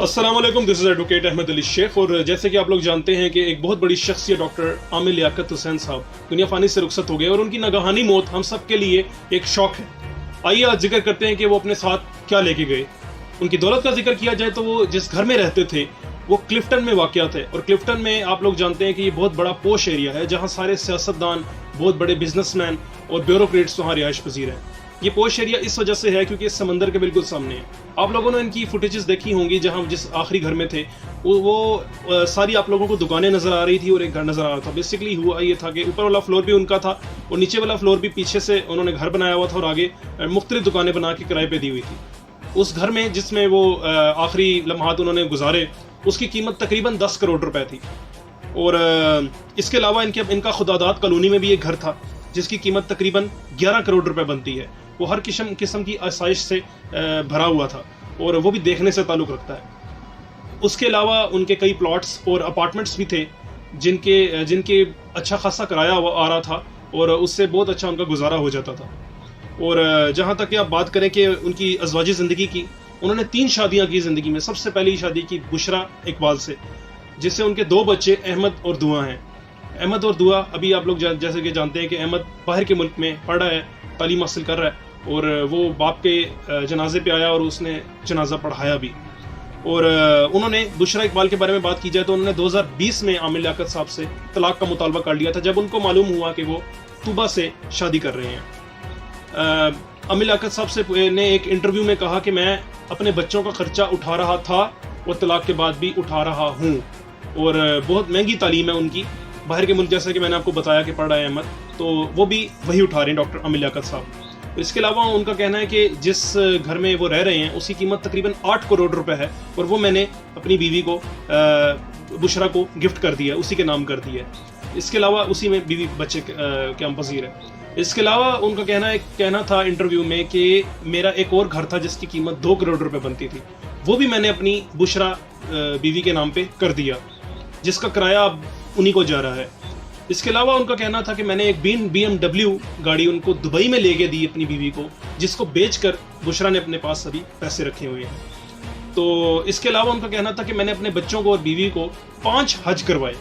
अस्सलाम वालेकुम, this is advocate Ahmed Ali Sheikh. और जैसे कि आप लोग जानते हैं कि एक बहुत बड़ी शख्सियत डॉक्टर आमिर लियाकत हुसैन साहब दुनिया फानी से रुखसत हो गए और उनकी नागहानी मौत हम सब के लिए एक शौक है। आइए आज जिक्र करते हैं कि वो अपने साथ क्या लेके गए। उनकी दौलत का जिक्र किया जाए तो वो जिस घर में रहते थे वो क्लिफ्टन में वाक़या थे, और क्लिफ्टन में आप लोग जानते हैं कि ये बहुत बड़ा पोश एरिया है जहाँ सारे सियासतदान, बहुत बड़े बिजनेसमैन और ब्यूरोक्रेट्स वहाँ रिहाइश पजीर हैं। ये पोश एरिया इस वजह से है क्योंकि इस समंदर के बिल्कुल सामने है। आप लोगों ने इनकी फुटेजेस देखी होंगी जहां जिस आखिरी घर में थे वो सारी आप लोगों को दुकानें नजर आ रही थी और एक घर नजर आ रहा था। बेसिकली हुआ ये था कि ऊपर वाला फ्लोर भी उनका था और नीचे वाला फ्लोर भी पीछे से उन्होंने घर बनाया हुआ था और आगे मुख्तलिफ दुकानें बना के किराए पे दी हुई थी। उस घर में जिसमें वो आखिरी लम्हात उन्होंने गुजारे उसकी कीमत तकरीबन 10 करोड़ रुपए थी। और इसके अलावा इनका खुदादात कॉलोनी में भी एक घर था जिसकी कीमत तकरीबन 11 करोड़ रुपए बनती है। वो हर किस्म की आसाइश से भरा हुआ था और वो भी देखने से ताल्लुक़ रखता है। उसके अलावा उनके कई प्लॉट्स और अपार्टमेंट्स भी थे जिनके अच्छा खासा किराया आ रहा था और उससे बहुत अच्छा उनका गुजारा हो जाता था। और जहाँ तक कि आप बात करें कि उनकी अज़वाजी ज़िंदगी की, उन्होंने 3 शादियाँ की ज़िंदगी में। सबसे पहली शादी की बुशरा इकबाल से, जिससे उनके 2 बच्चे अहमद और दुआ हैं। अहमद और दुआ अभी आप लोग जैसे कि जानते हैं कि अहमद बाहर के मुल्क में पढ़ रहा है, तालीम हासिल कर रहा है, और वो बाप के जनाजे पे आया और उसने जनाजा पढ़ाया भी। और उन्होंने बुशरा इकबाल के बारे में बात की जाए तो उन्होंने 2020 में आमिर लियाकत साहब से तलाक का मुतालबा कर लिया था जब उनको मालूम हुआ कि वो तूबा से शादी कर रहे हैं। आमिर लियाकत साहब से ने एक इंटरव्यू में कहा कि मैं अपने बच्चों का खर्चा उठा रहा था और तलाक के बाद भी उठा रहा हूँ, और बहुत महंगी तालीम है उनकी, बाहर के मुल्क जैसा कि मैंने आपको बताया कि पढ़ रहा है अहमद, तो वो भी वही उठा रहे हैं डॉक्टर आमिर लियाकत साहब। इसके अलावा उनका कहना है कि जिस घर में वो रह रहे हैं उसकी कीमत तकरीबन 8 करोड़ रुपए है और वो मैंने अपनी बीवी को बुशरा को गिफ्ट कर दिया, उसी के नाम कर दिया। इसके अलावा उसी में बीवी बच्चे क्या पसीर है। इसके अलावा उनका कहना था इंटरव्यू में कि मेरा एक और घर था जिसकी कीमत 2 करोड़ रुपए बनती थी, वो भी मैंने अपनी बुशरा बीवी के नाम पे कर दिया, जिसका किराया अब उन्हीं को जा रहा है। इसके अलावा उनका कहना था कि मैंने एक BMW गाड़ी उनको दुबई में लेके दी अपनी बीवी को, जिसको बेचकर बुशरा ने अपने पास सभी पैसे रखे हुए हैं। तो इसके अलावा उनका कहना था कि मैंने अपने बच्चों को और बीवी को 5 हज करवाए।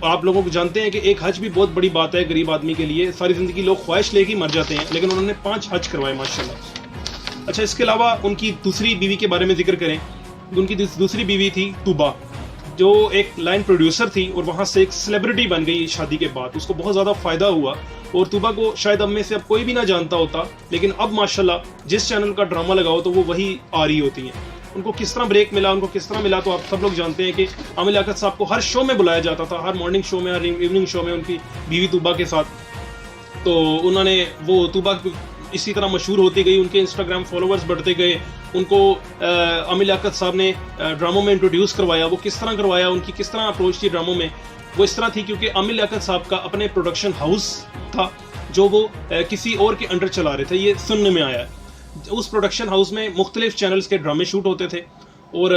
और आप लोगों को जानते हैं कि एक हज भी बहुत बड़ी बात है गरीब आदमी के लिए। सारी ज़िंदगी लोग ख्वाहिश लेके मर जाते हैं, लेकिन उन्होंने 5 हज करवाए माशाल्लाह। अच्छा, इसके अलावा उनकी दूसरी बीवी के बारे में जिक्र करें, उनकी दूसरी बीवी थी तूबा, जो एक लाइन प्रोड्यूसर थी और वहाँ से एक सेलिब्रिटी बन गई शादी के बाद। उसको बहुत ज़्यादा फ़ायदा हुआ और तूबा को शायद अब में से अब कोई भी ना जानता होता, लेकिन अब माशाल्लाह जिस चैनल का ड्रामा लगाओ तो वो वही आ रही होती हैं। उनको किस तरह ब्रेक मिला, उनको किस तरह मिला, तो आप सब लोग जानते हैं कि आमिर लियाकत साहब को हर शो में बुलाया जाता था, हर मॉर्निंग शो में, हर इवनिंग शो में उनकी बीवी तूबा के साथ। तो उन्होंने वो तूबा इसी तरह मशहूर होती गई, उनके इंस्टाग्राम फॉलोअर्स बढ़ते गए। उनको आमिर लियाकत साहब ने ड्रामों में इंट्रोड्यूस करवाया। वो किस तरह करवाया, उनकी किस तरह अप्रोच थी ड्रामों में, वो इस तरह थी क्योंकि आमिर लियाकत साहब का अपने प्रोडक्शन हाउस था जो वो किसी और के अंडर चला रहे थे, ये सुनने में आया है। उस प्रोडक्शन हाउस में मुख्तलिफ चैनल्स के ड्रामे शूट होते थे और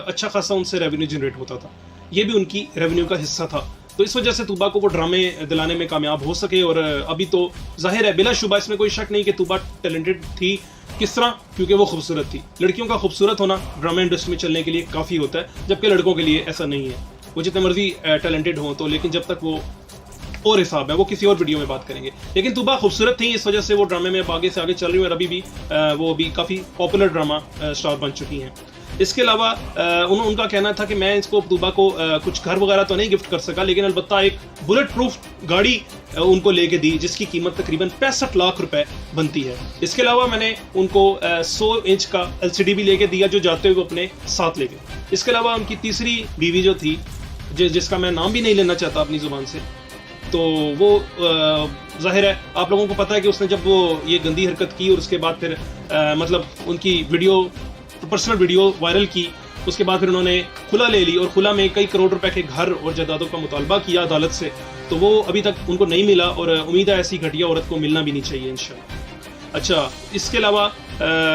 अच्छा खासा उनसे रेवेन्यू जनरेट होता था। ये भी उनकी रेवेन्यू का हिस्सा था। तो इस वजह से तूबा को वो ड्रामे दिलाने में कामयाब हो सके। और अभी तो जाहिर है, बिलाशुबा इसमें कोई शक नहीं कि तूबा टैलेंटेड थी। किस तरह? क्योंकि वो खूबसूरत थी। लड़कियों का खूबसूरत होना ड्रामा इंडस्ट्री में चलने के लिए काफ़ी होता है, जबकि लड़कों के लिए ऐसा नहीं है। वो जितने मर्जी टैलेंटेड हों तो, लेकिन जब तक वो और हिसाब है, वो किसी और वीडियो में बात करेंगे। लेकिन तूबा खूबसूरत थी, इस वजह से वो ड्रामे में आगे से आगे चल रही है और अभी भी वो अभी काफ़ी पॉपुलर ड्रामा स्टार बन चुकी हैं। इसके अलावा उनका कहना था कि मैं इसको तूबा को कुछ घर वगैरह तो नहीं गिफ्ट कर सका, लेकिन अलबत्ता एक बुलेट प्रूफ गाड़ी उनको लेके दी जिसकी कीमत तकरीबन 65 लाख रुपए बनती है। इसके अलावा मैंने उनको 100 इंच का LCD भी लेके दिया जो जाते हुए अपने साथ ले गए। इसके अलावा उनकी तीसरी बीवी जो थी, जिसका मैं नाम भी नहीं लेना चाहता अपनी ज़ुबान से, तो वो जाहिर है आप लोगों को पता है कि उसने जब वो ये गंदी हरकत की और उसके बाद फिर मतलब उनकी पर्सनल वीडियो वायरल की, उसके बाद फिर उन्होंने खुला ले ली और खुला में कई करोड़ रुपए के घर और जायदादों का मुतालबा किया अदालत से। तो वो अभी तक उनको नहीं मिला और उम्मीद है ऐसी घटिया औरत को मिलना भी नहीं चाहिए इंशाल्लाह। अच्छा, इसके अलावा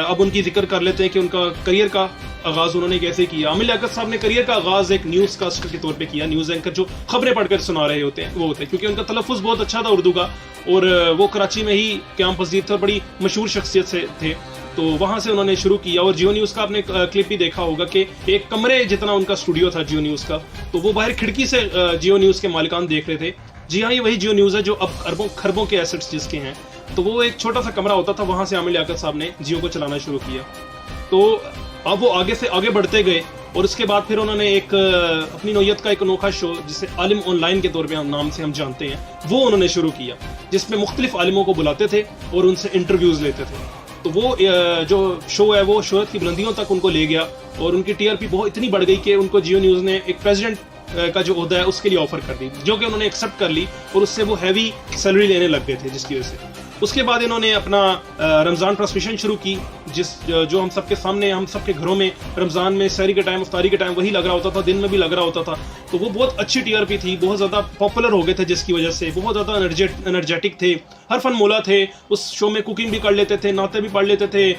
अब उनकी जिक्र कर लेते हैं कि उनका करियर का आगाज़ उन्होंने कैसे किया। आमिर लियाकत साहब ने करियर का आगाज़ एक न्यूज़ कास्टर के तौर पे किया। न्यूज़ एंकर जो खबरें पढ़कर सुना रहे होते हैं वो होते हैं, क्योंकि उनका तलफ़ुज़ बहुत अच्छा था उर्दू का, और वो कराची में ही क़याम पज़ीर थे और बड़ी मशहूर शख्सियत से थे। تو وہاں سے انہوں نے شروع کیا. اور جیو نیوز کا آپ نے کلپ بھی دیکھا ہوگا کہ ایک کمرے جتنا ان کا اسٹوڈیو تھا جیو نیوز کا, تو وہ باہر کھڑکی سے جیو نیوز کے مالکان دیکھ رہے تھے. جی ہاں, یہ وہی جیو نیوز ہے جو اب اربوں کھربوں کے ایسٹس جس کے ہیں. تو وہ ایک چھوٹا سا کمرہ ہوتا تھا, وہاں سے عامر لیاقت صاحب نے جیو کو چلانا شروع کیا. تو اب وہ آگے سے آگے بڑھتے گئے, اور اس کے بعد پھر انہوں نے ایک اپنی نوعیت کا ایک انوکھا شو جسے عالم آن لائن کے طور پہ نام سے ہم جانتے ہیں, وہ انہوں نے شروع کیا, جس میں مختلف عالموں کو بلاتے تھے اور ان سے انٹرویوز لیتے تھے. تو وہ جو شو ہے وہ شہرت کی بلندیوں تک ان کو لے گیا, اور ان کی ٹی آر پی بہت اتنی بڑھ گئی کہ ان کو جیو نیوز نے ایک پریزیڈنٹ کا جو عہدہ ہے اس کے لیے آفر کر دی, جو کہ انہوں نے ایکسیپٹ کر لی, اور اس سے وہ ہیوی سیلری لینے لگ گئے تھے, جس کی وجہ سے اس کے بعد انہوں نے اپنا رمضان ٹرانسمیشن شروع کی, جو ہم سب کے سامنے, ہم سب کے گھروں میں رمضان میں سحری کے ٹائم, افطاری کے ٹائم وہی لگ رہا ہوتا تھا, دن میں بھی لگ رہا ہوتا تھا. تو وہ بہت اچھی ٹی آر پی تھی, بہت زیادہ پاپولر ہو گئے تھے, جس کی وجہ سے بہت زیادہ انرجیٹک تھے, ہر فن مولا تھے. اس شو میں کوکنگ بھی کر لیتے تھے, نعتیں بھی پڑھ لیتے تھے,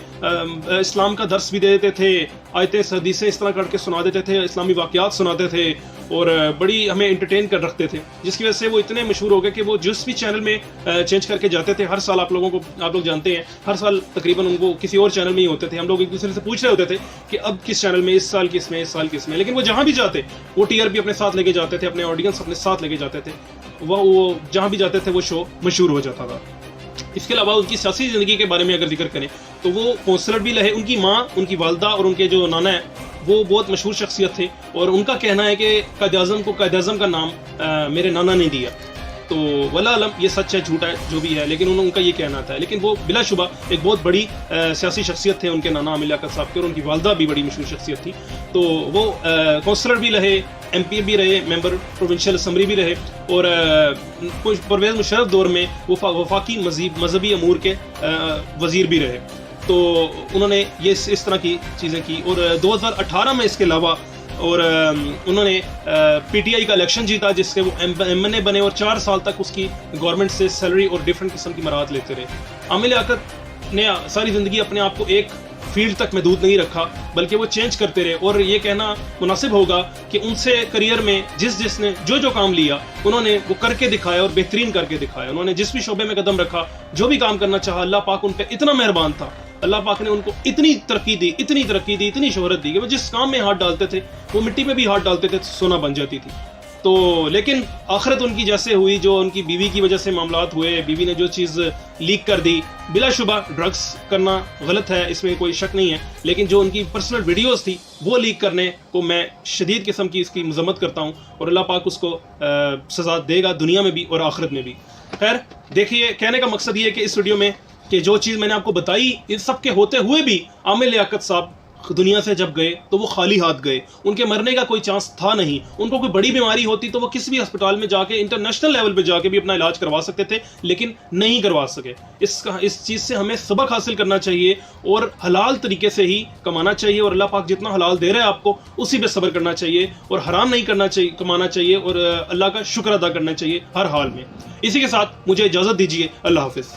اسلام کا درس بھی دے دیتے تھے, آیتیں حدیثیں اس طرح کر کے سنا دیتے تھے, اسلامی واقعات سناتے تھے, اور بڑی ہمیں انٹرٹین کر رکھتے تھے. جس کی وجہ سے وہ اتنے مشہور ہو گئے کہ وہ جس بھی چینل میں چینج کر کے جاتے تھے, ہر سال آپ لوگ جانتے ہیں, ہر سال تقریباً ان کو کسی اور چینل میں ہی ہوتے تھے. ہم لوگ ایک دوسرے سے پوچھ رہے ہوتے تھے کہ اب کس چینل میں, اس سال کس میں, اس سال کس میں. لیکن وہ جہاں بھی جاتے وہ ٹی آر پی اپنے ساتھ لے کے جاتے تھے, اپنے آڈینس اپنے ساتھ لے کے جاتے تھے, وہ جہاں بھی جاتے تھے وہ شو مشہور ہو جاتا تھا. اس کے علاوہ ان کی سیاسی زندگی کے بارے میں اگر ذکر کریں تو وہ کونسلر بھی رہے. ان کی ماں, ان کی والدہ اور ان کے جو نانا ہے وہ بہت مشہور شخصیت تھے, اور ان کا کہنا ہے کہ قائد اعظم کو قائد اعظم کا نام میرے نانا نے دیا. تو واللہ علم یہ سچ ہے جھوٹا ہے جو بھی ہے, لیکن ان کا یہ کہنا تھا. لیکن وہ بلا شبہ ایک بہت بڑی سیاسی شخصیت تھے ان کے نانا عامر لیاقت صاحب کے, اور ان کی والدہ بھی بڑی مشہور شخصیت تھی. تو وہ کونسلر بھی رہے, ایم پی بھی رہے, ممبر پروونشل اسمبلی بھی رہے, اور پرویز مشرف دور میں وہ وفاقی مذہبی امور کے وزیر بھی رہے. تو انہوں نے یہ اس طرح کی چیزیں کی. اور 2018 میں اس کے علاوہ اور انہوں نے پی ٹی آئی کا الیکشن جیتا, جس سے وہ ایم این اے بنے, اور 4 سال تک اس کی گورنمنٹ سے سیلری اور ڈفرینٹ قسم کی مراحت لیتے رہے. عامر لیاقت نے ساری زندگی اپنے آپ کو ایک فیلڈ تک محدود نہیں رکھا, بلکہ وہ چینج کرتے رہے. اور یہ کہنا مناسب ہوگا کہ ان سے کریئر میں جس نے جو کام لیا انہوں نے وہ کر کے دکھایا, اور بہترین کر کے دکھایا. انہوں نے جس بھی شعبے میں قدم رکھا, جو بھی کام کرنا چاہا, اللہ پاک ان پہ اتنا مہربان تھا, اللہ پاک نے ان کو اتنی ترقی دی, اتنی شہرت دی کہ وہ جس کام میں ہاتھ ڈالتے تھے وہ مٹی میں بھی ہاتھ ڈالتے تھے, سونا بن جاتی تھی. تو لیکن آخرت ان کی جیسے ہوئی, جو ان کی بیوی کی وجہ سے معاملات ہوئے, بیوی نے جو چیز لیک کر دی, بلا شبہ ڈرگس کرنا غلط ہے, اس میں کوئی شک نہیں ہے, لیکن جو ان کی پرسنل ویڈیوز تھی وہ لیک کرنے کو میں شدید قسم کی اس کی مذمت کرتا ہوں, اور اللہ پاک اس کو سزا دے گا دنیا میں بھی اور آخرت میں بھی. خیر دیکھیے, کہنے کا مقصد یہ ہے کہ اس ویڈیو میں کہ جو چیز میں نے آپ کو بتائی, ان سب کے ہوتے ہوئے بھی عامر لیاقت صاحب دنیا سے جب گئے تو وہ خالی ہاتھ گئے. ان کے مرنے کا کوئی چانس تھا نہیں. ان کو کوئی بڑی بیماری ہوتی تو وہ کسی بھی ہسپتال میں جا کے, انٹرنیشنل لیول پہ جا کے بھی اپنا علاج کروا سکتے تھے, لیکن نہیں کروا سکے. اس چیز سے ہمیں سبق حاصل کرنا چاہیے, اور حلال طریقے سے ہی کمانا چاہیے, اور اللہ پاک جتنا حلال دے رہا ہے آپ کو اسی پہ صبر کرنا چاہیے, اور حرام نہیں کرنا چاہیے, کمانا چاہیے, اور اللہ کا شکر ادا کرنا چاہیے ہر حال میں. اسی کے ساتھ مجھے اجازت دیجیے, اللہ حافظ.